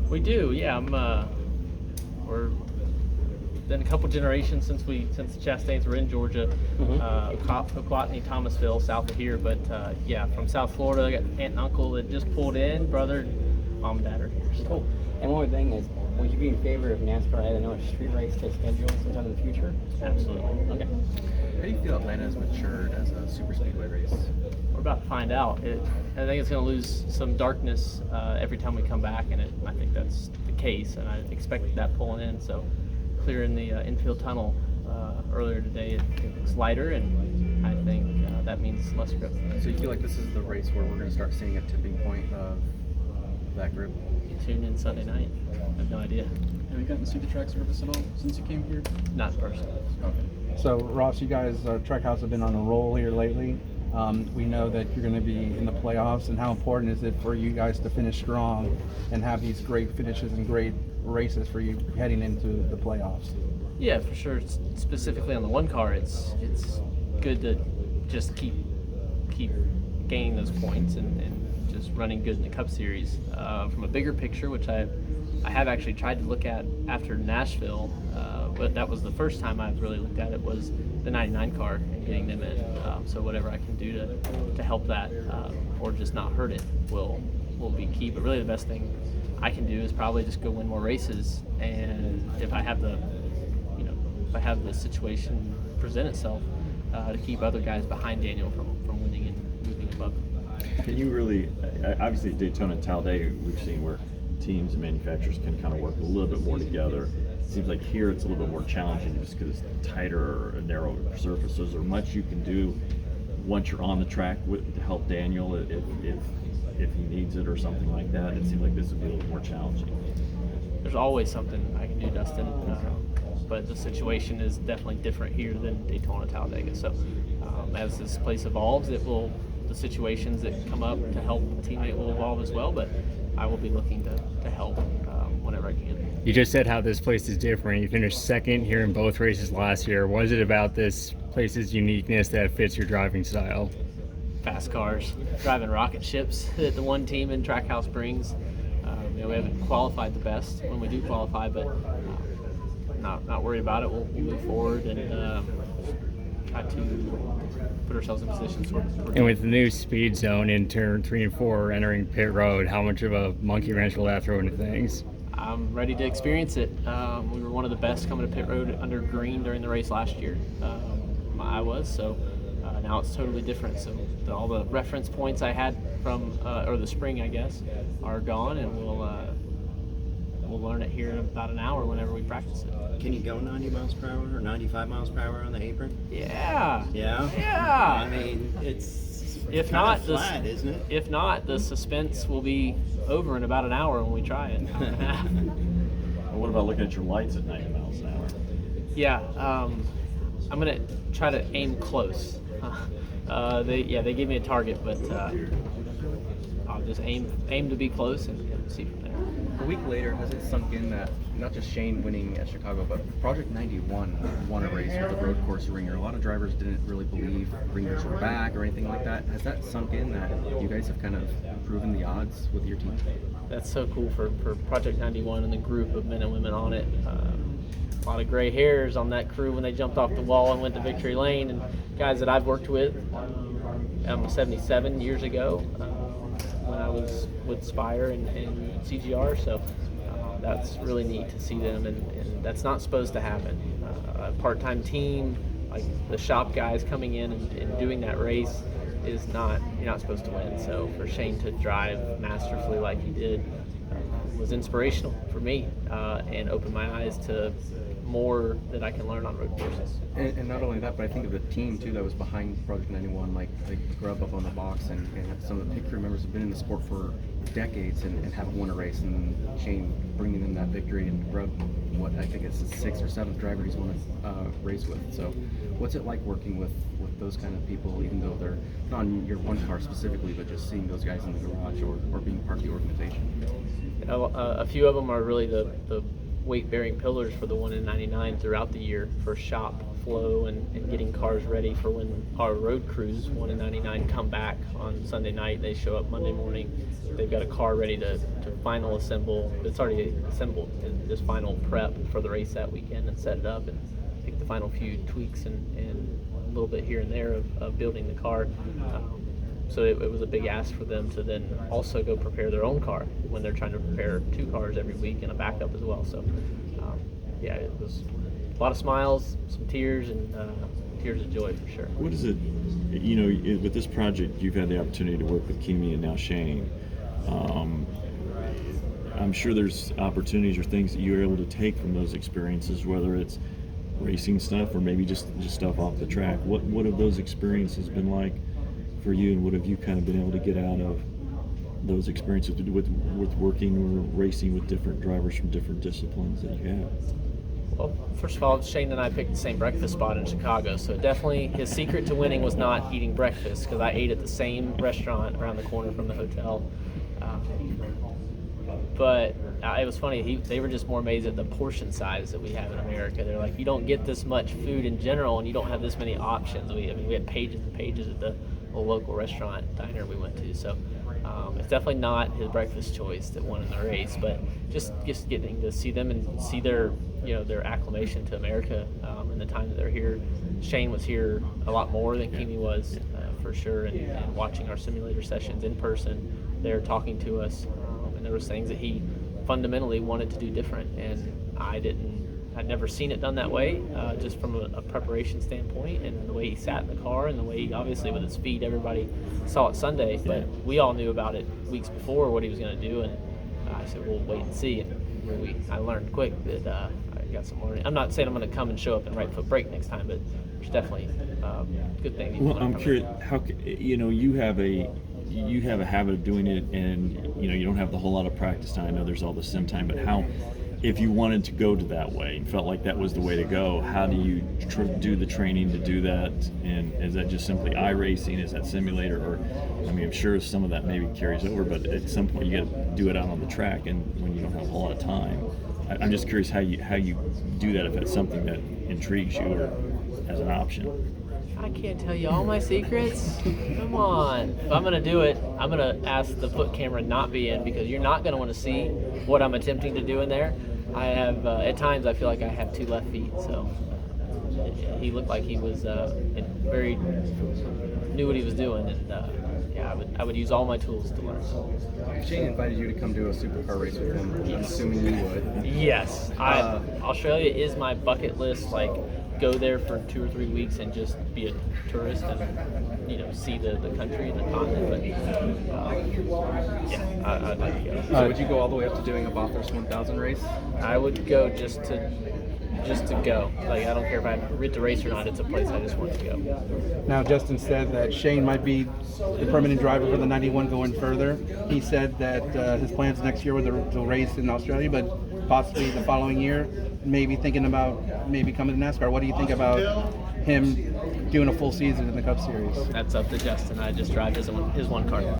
We do, yeah. We're been a couple generations since the Chastains were in Georgia, Okwatney, Thomasville, south of here. But yeah, from South Florida, I got aunt and uncle that just pulled in. Brother, mom, and dad are here. So. Cool. And one more thing is, would you be in favor of NASCAR adding another street race to schedule sometime in the future? Absolutely. Okay. How do you feel Atlanta has matured as a super speedway race? We're about to find out. I think it's going to lose some darkness every time we come back, and I think that's the case. And I expected that pulling in. So clearing the infield tunnel earlier today, it looks lighter, and I think that means less grip. So you feel like this is the race where we're going to start seeing a tipping point of that grip? You tune in Sunday night. I have no idea. Have you gotten to see the track surface at all since you came here? Not personally. Okay. So Ross, you guys, Trackhouse have been on a roll here lately. We know that you're going to be in the playoffs, and how important is it for you guys to finish strong and have these great finishes and great races for you heading into the playoffs? Yeah, for sure. Specifically on the one car, it's good to just keep gaining those points and just running good in the Cup Series. From a bigger picture, which I have actually tried to look at after Nashville, but that was the first time I've really looked at it, was the 99 car and getting them in. So whatever I can do to help that or just not hurt it will be key. But really the best thing I can do is probably just go win more races, and if I have the situation present itself, to keep other guys behind Daniel from winning and moving above him. Can you really, obviously Daytona and Talladega, we've seen where teams and manufacturers can kind of work a little bit more together. It seems like here it's a little bit more challenging just because it's tighter or a narrow surface. So is there much you can do once you're on the track to help Daniel if he needs it or something like that? It seems like this would be a little more challenging. There's always something I can do, Dustin, but the situation is definitely different here than Daytona, Talladega. So as this place evolves, the situations that come up to help a teammate will evolve as well, but I will be looking to help whenever I can. You just said how this place is different. You finished second here in both races last year. What is it about this place's uniqueness that fits your driving style? Fast cars, driving rocket ships that the one team in Trackhouse brings. We haven't qualified the best when we do qualify, but not worried about it. We'll move forward and try to put ourselves in positions where. And with the new speed zone in turn 3 and 4 entering pit road, how much of a monkey wrench will that throw into things? I'm ready to experience it. We were one of the best coming to pit road under green during the race last year. I was, so now it's totally different. So all the reference points I had from, or the spring, I guess, are gone, and we'll learn it here in about an hour whenever we practice it. Can you go 90 miles per hour or 95 miles per hour on the apron? Yeah. Yeah? Yeah. I mean, it's If kind not, of flat, isn't it? If not, the suspense will be over in about an hour when we try it. Hour and a half. Well, what about looking at your lights at 90 miles an hour? Yeah, I'm gonna try to aim close. They gave me a target, but I'll just aim to be close and see from there. A week later, has it sunk in that not just Shane winning at Chicago, but Project 91 won a race with the road course ringer? A lot of drivers didn't really believe ringers were back or anything like that. Has that sunk in that you guys have kind of proven the odds with your team? That's so cool for Project 91 and the group of men and women on it. A lot of gray hairs on that crew when they jumped off the wall and went to victory lane, and guys that I've worked with 77 years ago when I was with Spire and CGR, so that's really neat to see them, and that's not supposed to happen. A part-time team, like the shop guys coming in and doing that race, you're not supposed to win. So for Shane to drive masterfully like he did was inspirational for me and opened my eyes to more that I can learn on road courses. And not only that, but I think of the team too that was behind Project 91, like Grub up on the box, and some of the pit crew members have been in the sport for decades and haven't won a race, and Shane bringing them that victory, and Grub, what I think it's the 6th or 7th driver he's won a race with. So what's it like working with those kind of people, even though they're not on your one car specifically, but just seeing those guys in the garage or being part of the organization? A few of them are really the weight-bearing pillars for the 1 in 99 throughout the year for shop flow and getting cars ready for when our road crews 1 and 99 come back on Sunday night. They show up Monday morning. They've got a car ready to final assemble. It's already assembled, and just final prep for the race that weekend and set it up and pick the final few tweaks and a little bit here and there of building the car. So it was a big ask for them to then also go prepare their own car when they're trying to prepare 2 cars every week and a backup as well. So yeah, it was a lot of smiles, some tears, and tears of joy for sure. What is it, you know, with this project, you've had the opportunity to work with Kimi and now Shane. I'm sure there's opportunities or things that you're able to take from those experiences, whether it's racing stuff or maybe just stuff off the track. What have those experiences been like for you, and what have you kind of been able to get out of those experiences with working or racing with different drivers from different disciplines that you have? Well, first of all, Shane and I picked the same breakfast spot in Chicago, so definitely his secret to winning was not eating breakfast, because I ate at the same restaurant around the corner from the hotel. But it was funny, they were just more amazed at the portion size that we have in America. They're like, you don't get this much food in general, and you don't have this many options. We had pages and pages at the local restaurant diner we went to, so it's definitely not his breakfast choice that won in the race, but just getting to see them and see their acclimation to America in the time that they're here. Shane was here a lot more than Kimi was, for sure, and watching our simulator sessions in person, they're talking to us, and there was things that he fundamentally wanted to do different, and I'd never seen it done that way, just from a preparation standpoint, and the way he sat in the car, and the way, obviously, with his feet, everybody saw it Sunday, but we all knew about it weeks before, what he was going to do, and I said, we'll wait and see. And I learned quick that I got some learning. I'm not saying I'm going to come and show up and right foot brake next time, but there's definitely a good thing. Well, I'm curious, how you have a habit of doing it, and you don't have the whole lot of practice time. I know there's all the sim time, but how, if you wanted to go to that way and felt like that was the way to go, how do you do the training to do that? And is that just simply iRacing? Is that simulator? Or, I mean, I'm sure some of that maybe carries over, but at some point you got to do it out on the track, and when you don't have a whole lot of time. I'm just curious how you do that, if it's something that intrigues you or as an option. I can't tell you all my secrets. Come on. If I'm going to do it, I'm going to ask the foot camera not be in, because you're not going to want to see what I'm attempting to do in there. I have, at times, I feel like I have 2 left feet, so he looked like he was knew what he was doing, and yeah, I would use all my tools to learn. Shane invited you to come do a supercar race with him. I'm assuming you would. Yes. Australia is my bucket list, like, go there for 2 or 3 weeks and just be a tourist and see the country and the continent. But yeah, I'd like to go. So would you go all the way up to doing a Bathurst 1000 race? I would go just to go. Like, I don't care if I rid the race or not. It's a place I just want to go. Now, Justin said that Shane might be the permanent driver for the 91 going further. He said that his plans next year were to race in Australia, but possibly the following year, maybe thinking about coming to NASCAR. What do you think about him doing a full season in the Cup Series? That's up to Justin. I just drive his one car.